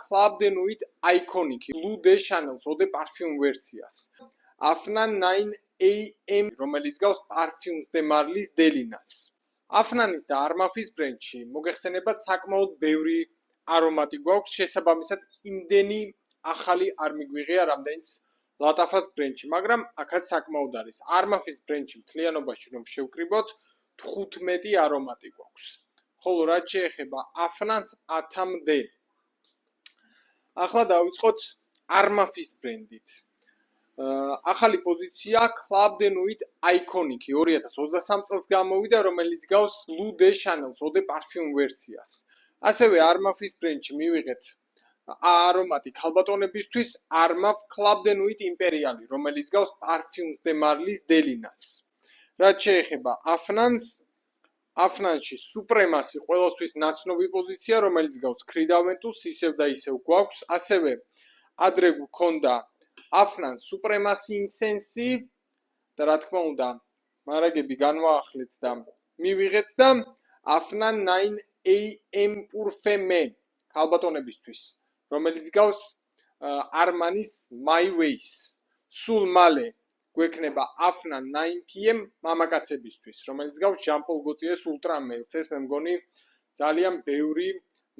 Club de Nuit Iconic Blue de Chanel Eau de Parfum ვერსიას. Afnan 9 AM რომელიც გავს Parfums de Marlis Delinas. Afnanis და Armafis ბრენდში მოგეხსენებათ საკმაოდ ბევრი არომატი გვაქვს, შესაბამისად იმდენი ახალი არ მიგვიღია რამდენიც Latafas ბრენდში, მაგრამ აქაც საკმაოდ არის. Armafis ბრენდში მთლიანობაში რომ შევკრიბოთ 15 არომატი გვაქვს. ხოლო რაც შეეხება Afnans 10-მდე. ახლა დავიწყოთ Armafis ბრენდით. ახალი პოზიცია Club de Nuit Iconic 2023 წელს გამოვიდა, რომელიც გავს Blue de Chanel Eau de Parfum ვერსიას. ასევე Armafis ბრენდში მივიღეთ არომატი ქალბატონებისთვის Armaf Club de Nuit Imperial, რომელიც გავს Parfums de Marlis Delinas. რაც შეეხება Afnanში Supremacy ყველასთვის ნაცნობი პოზიცია, რომელიც გავს Creedaventul's ისევ და ისევ გვაქვს, ასევე ადრე გვქონდა Afnan Supremacy Incense და რა თქმა უნდა, მარაგები განვაახლეთ და მივიღეთ და Afnan 9 AM Parfum ქალბატონებისთვის, რომელიც გავს Armanis My Ways. სულ მალე გვექნება Afnan 9 PM მამაკაცებისთვის, რომელიც გავს Jean-Paul Gaultier's Ultra Males. ეს მე მგონი ძალიან ბევრი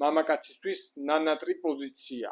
მამაკაცისთვის ნანატრი პოზიცია.